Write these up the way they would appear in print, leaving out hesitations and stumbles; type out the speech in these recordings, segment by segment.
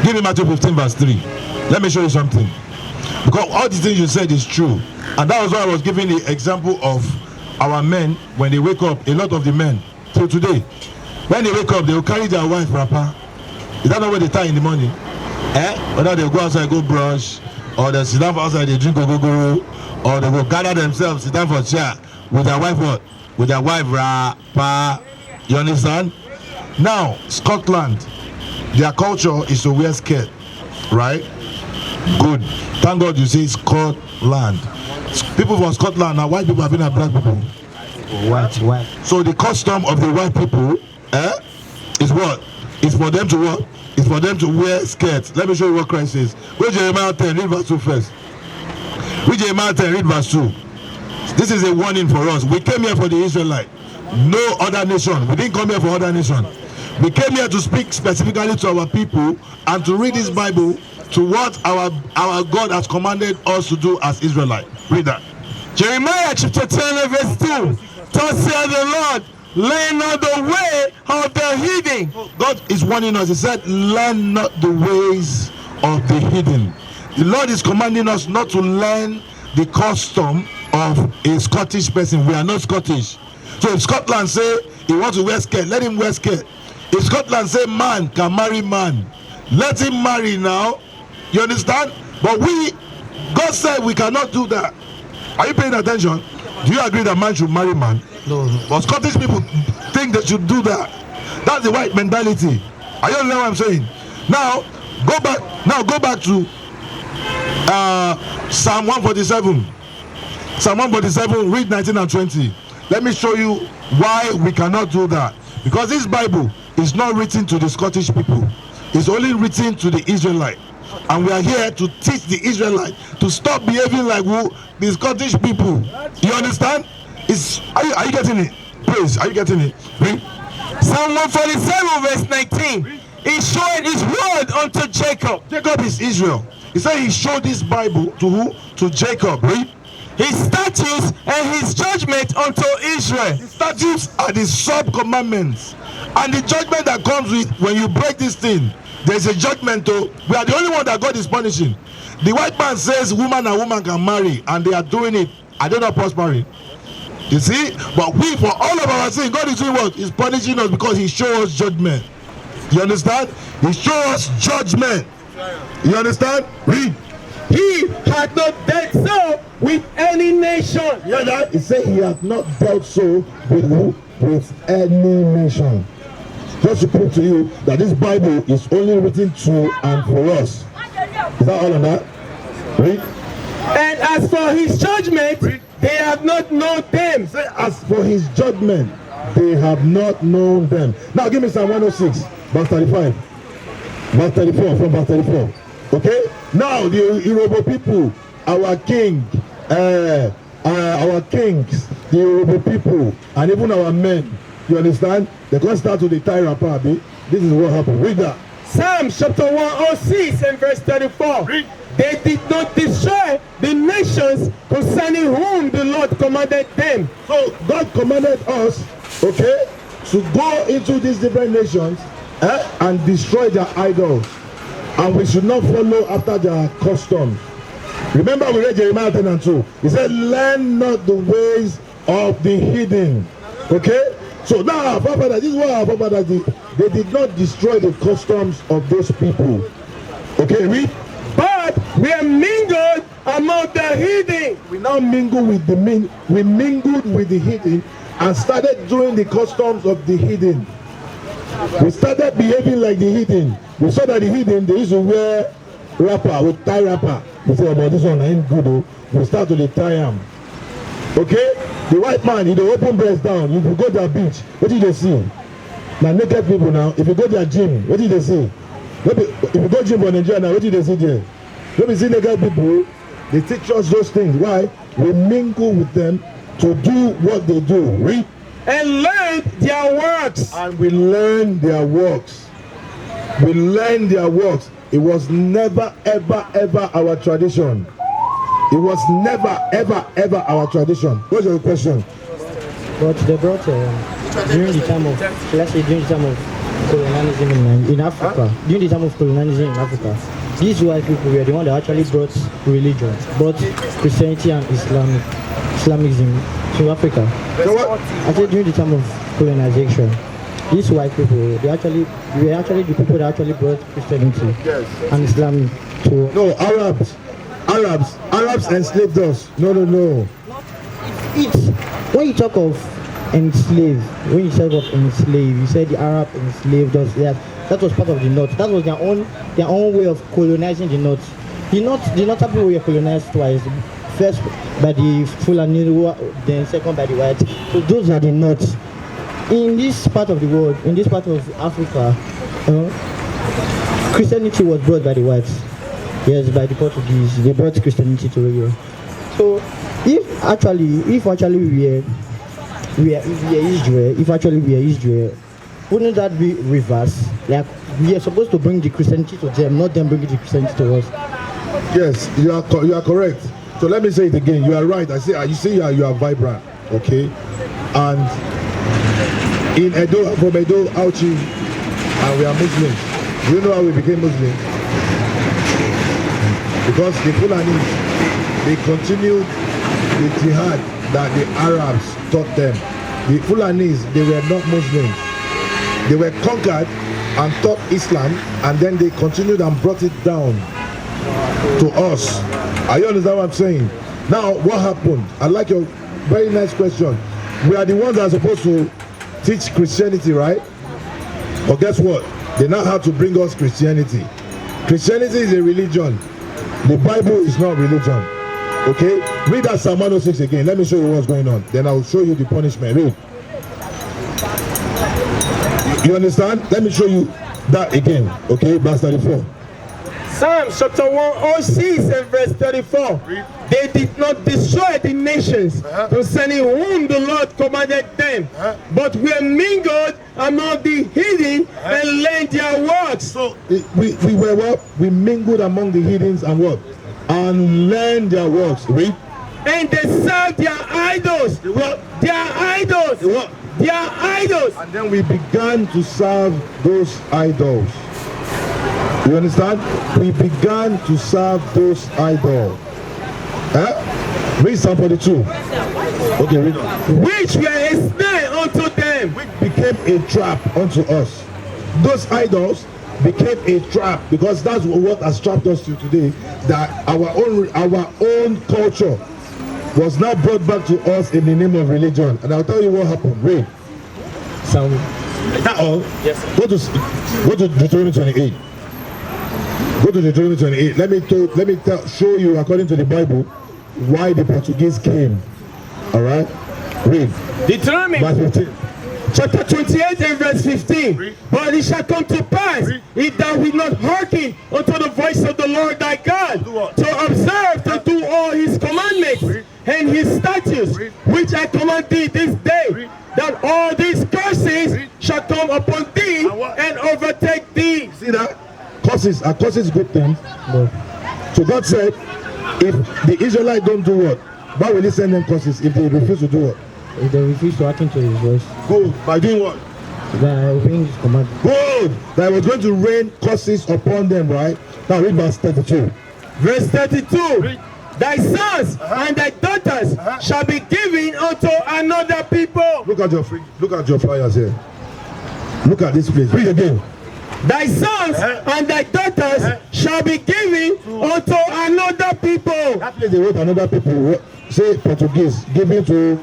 Give me Matthew 15 verse 3. Let me show you something. Because all the things you said is true. And that was why I was giving the example of our men when they wake up. A lot of the men till today, when they wake up, they will carry their wife wrapper. Is that not what they tie in the morning? Or now they go outside, go brush, or they sit down outside, they drink ogogoro, or they will gather themselves, sit down for a chair with their wife what? With their wife wrapper. You understand? Now, Scotland, their culture is to wear skirt, right? Good. Thank God you say Scotland. People from Scotland now, white people have been at black people. White. So the custom of the white people is what? It's for them to what? It's for them to wear skirts. Let me show you what Christ says. Read Jeremiah 10, read verse 2 first. Read Jeremiah 10, read verse 2. This is a warning for us. We came here for the Israelites. No other nation. We didn't come here for other nation. We came here to speak specifically to our people and to read this Bible to what our God has commanded us to do as Israelites. Read that. Jeremiah chapter 10 verse 2. Thus saith the Lord, learn not the way of the heathen. God is warning us. He said, learn not the ways of the heathen. The Lord is commanding us not to learn the custom of a Scottish person. We are not Scottish. So if Scotland say he wants to wear skirt, let him wear skirt. If Scotland say man can marry man, let him marry now. You understand? But God said we cannot do that. Are you paying attention? Do you agree that man should marry man? No. But Scottish people think they should do that. That's the white mentality. Are you understand what I'm saying? Now go back to Psalm 147. Psalm 147, read 19 and 20. Let me show you why we cannot do that. Because this Bible is not written to the Scottish people. It's only written to the Israelites. And we are here to teach the Israelites to stop behaving like the Scottish people. You understand? Are you getting it? Please, are you getting it? Read. Psalm 147 verse 19. He showed his word unto Jacob. Jacob is Israel. He said he showed this Bible to who? To Jacob. Read. His statutes and his judgment unto Israel. The statutes are the sub-commandments. And the judgment that comes with when you break this thing, there's a judgment. We are the only one that God is punishing. The white man says woman and woman can marry, and they are doing it. Are they not prospering? You see? But we, for all of our sin, God is doing what? He's punishing us because he shows us judgment. You understand? He shows us judgment. You understand? Read. He had not dealt so with any nation. You know that? He said he has not dealt so with who? With any nation. Just to prove to you that this Bible is only written to and for us. Is that all on that? Read. And as for his judgment, they have not known them. Say, as for his judgment, they have not known them. Now give me Psalm 106, verse 35. Verse 34, from verse 34. Okay? Now the Yoruba people, our king, our kings, the Yoruba people, and even our men, you understand? They can't start to the tie wrapper. This is what happened. Read that. Psalm chapter 106 and verse 34. Read. They did not destroy the nations concerning whom the Lord commanded them. So God commanded us, okay, to go into these different nations and destroy their idols. And we should not follow after their customs. Remember we read Jeremiah 10 and 2. He said, learn not the ways of the heathen. Okay? So now our forefathers, this is what our forefathers did. They did not destroy the customs of those people. Okay, read. But we are mingled among the heathen. We now mingle with we mingled with the heathen and started doing the customs of the heathen. We started behaving like the heathen. We saw that the heathen, they used to wear wrapper, with tie wrapper. We say, about this one ain't good though. We start to tie them. Okay? The white man, he dey open breast down. If you go to their beach, what did they see? Now naked people now, if you go to their gym, what did they see? If you go gym for Nigeria now, what did they see there? When we see naked people, they teach us those things. Why? We mingle with them to do what they do. Read. And learn their works. And we learn their works. We learn their works. It was never, ever, ever our tradition. It was never, ever, ever our tradition. What's your question? But they brought during the time of, let's say during the time of colonialism in Africa, during the time of colonialism in Africa, these white people were the ones that actually brought religion, brought Christianity and Islamism to Africa. So what? I said during the time of colonization, these white people, were actually the people that actually brought Christianity and Islam to. No, Arabs enslaved us. No. It's when you talk of enslave, you said the Arab enslaved us. That was part of the North. That was their own way of colonizing the North. The North people were colonized twice. First by the Fulani, then second by the whites. So those are the North. In this part of the world, in this part of Africa, Christianity was brought by the whites. Yes, by the Portuguese. They brought Christianity to here. So if actually we are Israel, wouldn't that be reverse? Like we are supposed to bring the Christianity to them, not them bringing the Christianity to us. Yes, you are correct. So let me say it again. You are right. You say you are vibrant, okay? And in Edo, from Edo, Auchi, and we are Muslims. Do you know how we became Muslims? Because the Fulanis, they continued the jihad that the Arabs taught them. The Fulanis, they were not Muslims. They were conquered and taught Islam, and then they continued and brought it down to us. Are you understand what I'm saying? Now, what happened? I like your very nice question. We are the ones that are supposed to teach Christianity, right? But guess what? They now have to bring us Christianity. Christianity is a religion. The Bible is not religion. Okay? Read that Psalm 106 again. Let me show you what's going on. Then I'll show you the punishment. Read. You understand? Let me show you that again. Okay? Verse 34. Psalm chapter 106 and verse 34. They did not destroy the nations concerning whom the Lord commanded them, but were mingled among the heathen and learned their works. So we were what? We mingled among the heathens and what? And learned their works. Read. And they served their idols. Their idols. Their idols. And then we began to serve those idols. You understand? We began to serve those idols. Read Psalm 42. Okay, read on. Which were a snare unto them. Which became a trap unto us. Those idols became a trap, because that's what has trapped us to today. That our own culture was now brought back to us in the name of religion. And I'll tell you what happened. Read. Psalm. Is that all? Yes. Go to Deuteronomy 28. Go to Deuteronomy 28. Let me show you, according to the Bible, why the Portuguese came. All right? Read. Deuteronomy Verse 15. chapter 28 and verse 15. Read. But it shall come to pass, if thou wilt not hearken unto the voice of the Lord thy God, to observe to do all his commandments and his statutes, which I command thee this day, that all these curses shall come upon thee and overtake thee. See that? Are curses good things? No. So God said, if the Israelites don't do what? Why will he send them curses if they refuse to do what? If they refuse to hearken to his voice. Good. By doing what? By obeying his command. Good. That was going to rain curses upon them, right? Now read verse 32. Verse 32. Thy sons and thy daughters shall be given unto another people. Look at your flyers here. Look at this place. Read again. Thy sons and thy daughters shall be given unto another people. That place they wrote another people. Say Portuguese. Given to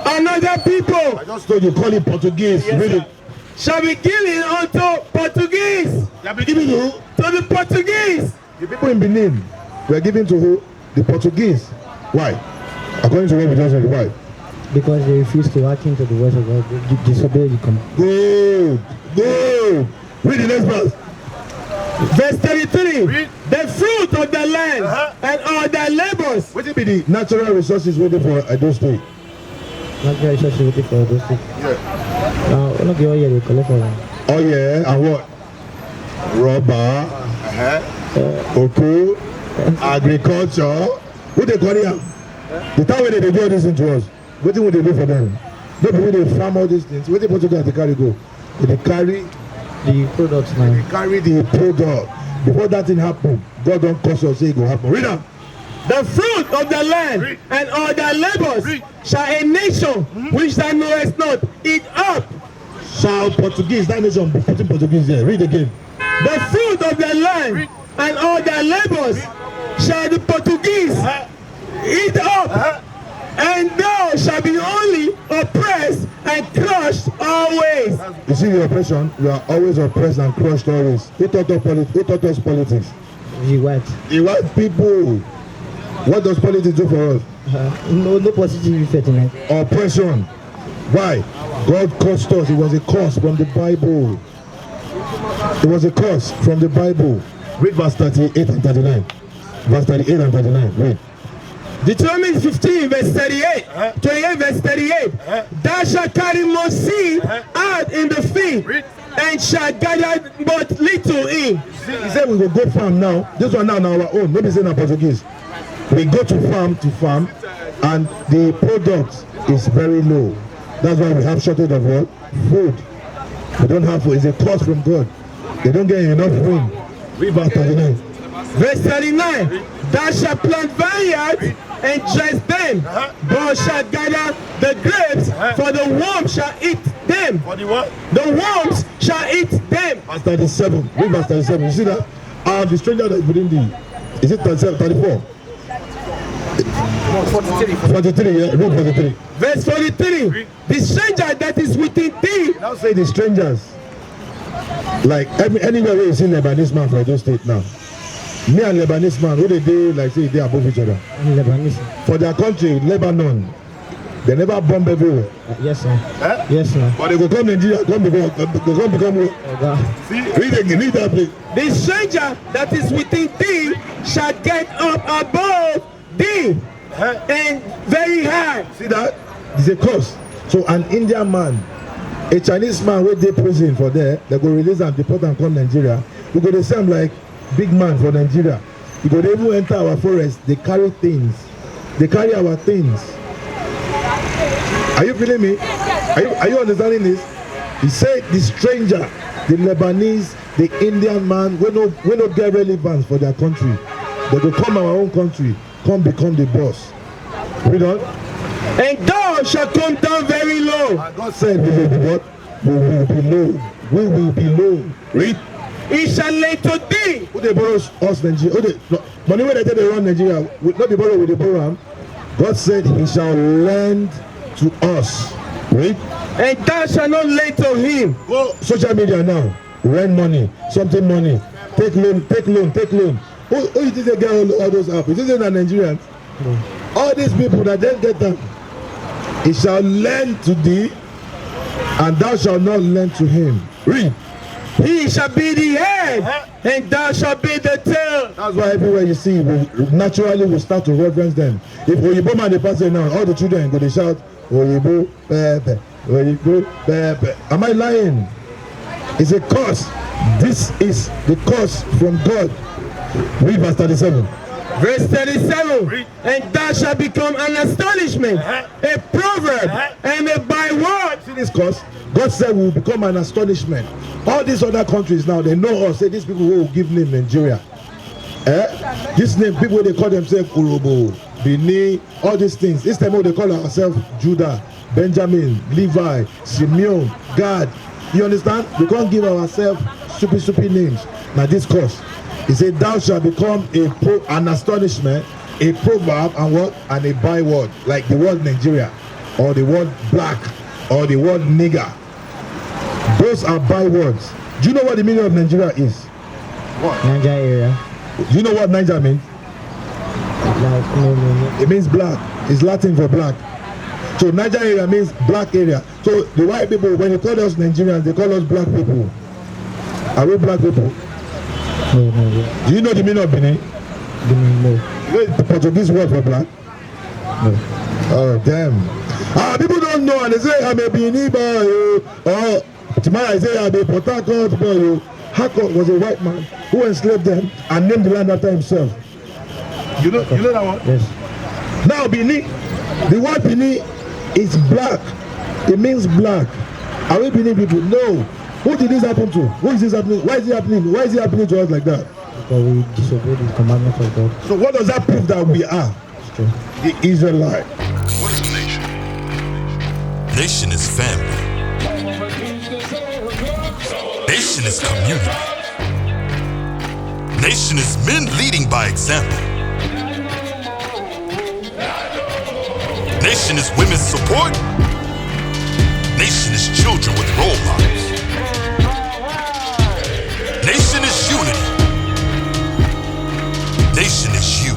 another people. I just told you, call it Portuguese. Yes, read it. Shall be given unto Portuguese. Shall be given to who? To the Portuguese. The people in Benin were given to who? The Portuguese. Why? According to what we just said, why? Because they refused to hearken to the voice of God. They disobeyed the command. Good. Good. Read the next verse. Verse 33. Read. The fruit of the land and all their labors. What will be the natural resources waiting for Edo State? Natural resources waiting for Edo State. Yeah. Now, not the oil they collect for them. Oh yeah, and what? Rubber, cocoa, agriculture. What they call it? The time when they do all these things to us, what would they do for them? They farm all these things. What they Portugal they carry go? They carry The products now. They carry the product. Before that thing happen, God don't cause us say it go happen. Read up. The fruit of the land and all their labors shall a nation which thou knowest not eat up. Shall Portuguese, that nation be putting Portuguese there. Read again. The fruit of the land and all their labors shall the Portuguese eat up. And thou shalt be only oppressed and crushed always. You see the oppression? We are always oppressed and crushed always. Who taught us politics? The white. The white people. What does politics do for us? No positive effect in it. Oppression. Why? God cursed us. It was a curse from the Bible. It was a curse from the Bible. Read verse 38 and 39. Verse 38 and 39. Read. Deuteronomy 15 verse 38, 28 verse 38. Thou shalt carry more seed out in the field, and shalt gather but little in. He said we will go farm now. This one now on our own. Maybe it's in Portuguese. We go to farm, and the product is very low. That's why we have shortage of what? Food. We don't have food. It's a curse from God. They don't get enough rain. Read verse 39. Verse 39. Thou shalt plant vineyards and dress them, but shalt gather the grapes, for the worms shall eat them. For the what? The worms shall eat them. Verse 37. Read verse 37. You see that? The stranger that is within the. Is it 37, 34? 43, yeah. Read 43. Verse 43. The stranger that is within thee. Now say the strangers. Like anywhere where you see Lebanese man from those state now. Me and Lebanese man, who they do like say they above each other. Lebanese. For their country, Lebanon, they never bomb everywhere. Yes, sir. Yes, sir. But they go come Nigeria, become. See, read that place. The stranger that is within thee shall get up above thee and very high. See that? It's a curse. So an Indian man, a Chinese man where they prison for there, they go release and deport and come Nigeria. We go the same like big man for Nigeria. We go they even enter our forest. They carry things. They carry our things. Are you feeling me? Are you understanding this? He said the stranger, the Lebanese, the Indian man, we not get relevance for their country. They will come our own country, come become the boss. Read on. And thou shalt come down very low. And God said, we will be what? We will be low. We will be low. Read. He shall lay to thee. Who they borrow us Nigeria? Money when they take they run Nigeria, not the borrow with the borrow. God said he shall lend to us. Read. And thou shalt not lay to him. Go social media now. Rent money, something money. Take loan. Who you think they get all those apps? You think they're Nigerians? No. All these people that then get them. He shall lend to thee, and thou shalt not lend to him. Read. He shall be the head, and thou shalt be the tail. That's why everywhere you see, we naturally will start to reverence them. If Oyibo man they pass it now, all the children go they shout, Oyibo, Pepe, Oyibo, Pepe. Am I lying? It's a curse. This is the curse from God. Read verse 37. Verse 37. And thou shalt become an astonishment, a proverb, and a byword. See this curse? God said we will become an astonishment. All these other countries now, they know us. Say these people who will give name Nigeria. This name, people they call themselves Urobo, Bini, all these things. This time they call ourselves Judah, Benjamin, Levi, Simeon, Gad. You understand? We can't give ourselves stupid names. Now this curse. He said, thou shalt become an astonishment, a proverb, and what? And a byword, like the word Nigeria, or the word black, or the word nigger. Those are bywords. Do you know what the meaning of Nigeria is? What? Niger area. Do you know what Niger means? No. It means black. It's Latin for black. So Niger area means black area. So the white people, when they call us Nigerians, they call us black people. Are we black people? No. Do you know the meaning of Benin? No. You know the Portuguese word for black? No. Oh, damn. People don't know, and they say, I'm a Benin boy. Or tomorrow I say, I'm a Port Harcourt boy. Harcourt was a white man who enslaved them and named the land after himself. You know that one? Yes. Now Benin, the word Benin is black. It means black. Are we Benin people? No. Who did this happen to? Who is this happening? Why is it happening? Why is it happening to us like that? Because we disobeyed the commandments of God. So what does that prove that we are? It's true. The Israelite. What is a nation? Nation is family. Nation is community. Nation is men leading by example. Nation is women's support. Nation is children with role models. Nation is unity. Nation is you.